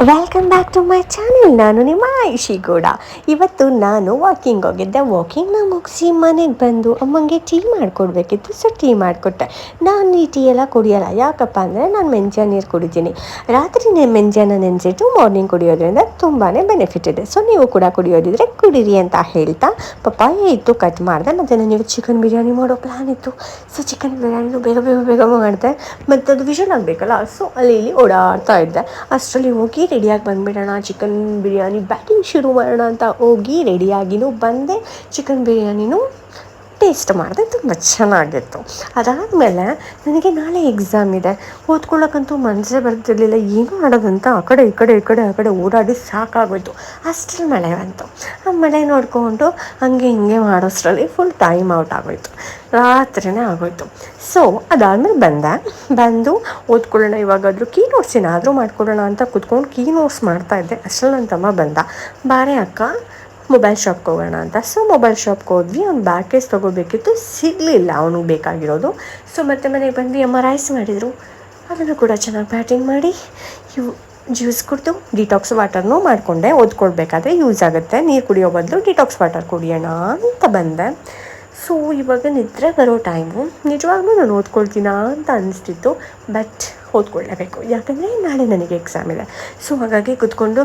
Welcome back to my channel. ನಾನು ನಿಮ್ಮ ಐಶಿ ಗೌಡ. ಇವತ್ತು ನಾನು ವಾಕಿಂಗ್ ಹೋಗಿದ್ದೆ. ವಾಕಿಂಗ್ನ ಮುಗಿಸಿ ಮನೆಗೆ ಬಂದು ಅಮ್ಮಂಗೆ ಟೀ ಮಾಡಿಕೊಡ್ಬೇಕಿತ್ತು. ಸೊ ಟೀ ಮಾಡಿಕೊಟ್ಟೆ. ನಾನು ಈ ಟೀ ಎಲ್ಲ ಕುಡಿಯೋಲ್ಲ. ಯಾಕಪ್ಪ ಅಂದರೆ ನಾನು ಮೆಂತ್ಯ ನೀರು ಕುಡಿತೀನಿ. ರಾತ್ರಿ ಮೆಂತ್ಯನ ನೆನೆಸಿಟ್ಟು ಮಾರ್ನಿಂಗ್ ಕುಡಿಯೋದ್ರಿಂದ ತುಂಬಾ ಬೆನಿಫಿಟ್ ಇದೆ. ಸೊ ನೀವು ಕೂಡ ಕುಡಿಯೋದಿದ್ರೆ ಕುಡೀರಿ ಅಂತ ಹೇಳ್ತಾ ಪಪ್ಪಾಯ ಇತ್ತು ಕಟ್ ಮಾಡಿದೆ. ಮತ್ತು ನನಗೆ ಚಿಕನ್ ಬಿರಿಯಾನಿ ಮಾಡೋ ಪ್ಲ್ಯಾನ್ ಇತ್ತು. ಸೊ ಚಿಕನ್ ಬಿರಿಯಾನಿನೂ ಬೇಗ ಬೇಗ ಬೇಗ ಮಾಡಿದೆ. ಮತ್ತು ಅದು ವಿಷಲ್ ಆಗಬೇಕಲ್ಲ. ಸೊ ಅಲ್ಲಿ ಇಲ್ಲಿ ಓಡಾಡ್ತಾ ಇದ್ದೆ. ಅಷ್ಟರಲ್ಲಿ ಹೋಗಿ ರೆಡಿಯಾಗಿ ಬಂದುಬಿಡೋಣ, ಚಿಕನ್ ಬಿರಿಯಾನಿ ಬ್ಯಾಟಿಂಗ್ ಶುರು ಮಾಡೋಣ ಅಂತ ಹೋಗಿ ರೆಡಿಯಾಗಿನೂ ಬಂದೆ. ಚಿಕನ್ ಬಿರಿಯಾನಿನೂ ಟೇಸ್ಟ್ ಮಾಡಿದೆ, ತುಂಬ ಚೆನ್ನಾಗಿತ್ತು. ಅದಾದಮೇಲೆ ನನಗೆ ನಾಳೆ ಎಕ್ಸಾಮ್ ಇದೆ. ಓದ್ಕೊಳ್ಳೋಕ್ಕಂತೂ ಮನಸ್ಸೇ ಬರ್ತಿರ್ಲಿಲ್ಲ. ಏನು ಮಾಡೋದಂತ ಆ ಕಡೆ ಓಡಾಡಿ ಸಾಕಾಗೋಯ್ತು. ಅಷ್ಟರಲ್ಲಿ ಮಳೆ ಬಂತು. ಆ ಮಳೆ ನೋಡಿಕೊಂಡು ಹಂಗೆ ಹಿಂಗೆ ಮಾಡೋಷ್ಟರಲ್ಲಿ ಫುಲ್ ಟೈಮ್ ಔಟ್ ಆಗೋಯ್ತು. ರಾತ್ರಿನೇ ಆಗೋಯ್ತು. ಸೊ ಅದಾದಮೇಲೆ ಬಂದು ಓದ್ಕೊಳ್ಳೋಣ, ಇವಾಗಾದರೂ ಕೀ ನೋಟ್ಸ್ ಏನಾದರೂ ಮಾಡ್ಕೊಳ್ಳೋಣ ಅಂತ ಕೂತ್ಕೊಂಡು ಕೀ ನೋಟ್ಸ್ ಮಾಡ್ತಾಯಿದ್ದೆ. ಅಷ್ಟರಲ್ಲಿ ನನ್ನ ತಮ್ಮ ಬಂದ, ಬಾರೆ ಅಕ್ಕ ಮೊಬೈಲ್ ಶಾಪ್ಗೆ ಹೋಗೋಣ ಅಂತ. ಸೊ ಮೊಬೈಲ್ ಶಾಪ್ಗೆ ಹೋದ್ವಿ. ಅವ್ನು ಬ್ಯಾಗ್ ಕೇಸ್ ತೊಗೋಬೇಕಿತ್ತು, ಸಿಗಲಿಲ್ಲ ಅವನಿಗೆ ಬೇಕಾಗಿರೋದು. ಸೊ ಮತ್ತೆ ಮನೆಗೆ ಬಂದು ಅಮ್ಮ ರೈಸ್ ಮಾಡಿದರು, ಅದನ್ನು ಕೂಡ ಚೆನ್ನಾಗಿ ಬ್ಯಾಟಿಂಗ್ ಮಾಡಿ ಜ್ಯೂಸ್ ಕುಡಿದು ಡಿಟಾಕ್ಸ್ ವಾಟರ್ನೂ ಮಾಡಿಕೊಂಡೆ. ಓದ್ಕೊಳ್ಬೇಕಾದ್ರೆ ಯೂಸ್ ಆಗುತ್ತೆ, ನೀರು ಕುಡಿಯೋ ಬದಲು ಡಿಟಾಕ್ಸ್ ವಾಟರ್ ಕುಡಿಯೋಣ ಅಂತ ಬಂದೆ. ಸೊ ಇವಾಗ ನಿದ್ರೆ ಬರೋ ಟೈಮು. ನಿಜವಾಗ್ಲೂ ನಾನು ಓದ್ಕೊಳ್ತೀನಾ ಅಂತ ಅನಿಸ್ತಿತ್ತು, ಬಟ್ ಓದ್ಕೊಳ್ಳೇಬೇಕು, ಯಾಕಂದರೆ ನಾಳೆ ನನಗೆ ಎಕ್ಸಾಮ್ ಇದೆ. ಸೊ ಹಾಗಾಗಿ ಕೂತ್ಕೊಂಡು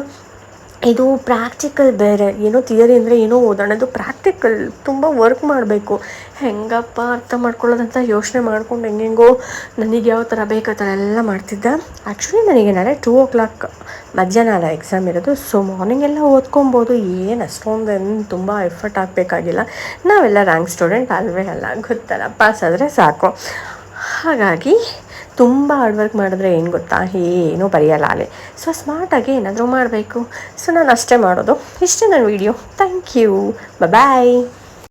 ಇದು ಪ್ರಾಕ್ಟಿಕಲ್ ಬೇರೆ, ಏನೋ ಥಿಯರಿ ಅಂದರೆ ಏನೋ ಓದೋಣದು, ಪ್ರಾಕ್ಟಿಕಲ್ ತುಂಬ ವರ್ಕ್ ಮಾಡಬೇಕು. ಹೆಂಗಪ್ಪ ಅರ್ಥ ಮಾಡ್ಕೊಳ್ಳೋದಂತ ಯೋಚನೆ ಮಾಡ್ಕೊಂಡು ಹೆಂಗೆಂಗೋ ನನಗೆ ಯಾವ ಥರ ಬೇಕು ಆ ಥರ ಎಲ್ಲ ಮಾಡ್ತಿದ್ದೆ. ಆ್ಯಕ್ಚುಲಿ ನನಗೆ ನಾಳೆ 2 o'clock ಮಧ್ಯಾಹ್ನ ಅಲ್ಲ ಎಕ್ಸಾಮ್ ಇರೋದು. ಸೊ ಮಾರ್ನಿಂಗ್ ಎಲ್ಲ ಓದ್ಕೊಬೋದು, ಏನು ಅಷ್ಟೊಂದೇನು ತುಂಬ ಎಫರ್ಟ್ ಹಾಕಬೇಕಾಗಿಲ್ಲ. ನಾವೆಲ್ಲ ರ್ಯಾಂಕ್ ಸ್ಟೂಡೆಂಟ್ ಅಲ್ವೇ ಅಲ್ಲ, ಗೊತ್ತಲ್ಲ, ಪಾಸ್ ಆದರೆ ಸಾಕು. ಹಾಗಾಗಿ ತುಂಬ ಹಾರ್ಡ್ ವರ್ಕ್ ಮಾಡಿದ್ರೆ ಏನು ಗೊತ್ತಾ, ಏನೂ ಬರೆಯಲ್ಲ ಅಲ್ಲಿ. ಸೊ ಸ್ಮಾರ್ಟಾಗಿ ಏನಾದರೂ ಮಾಡಬೇಕು. ಸೊ ನಾನು ಅಷ್ಟೇ ಮಾಡೋದು. ಇಷ್ಟೇ ನನ್ನ ವಿಡಿಯೋ. Thank you, bye.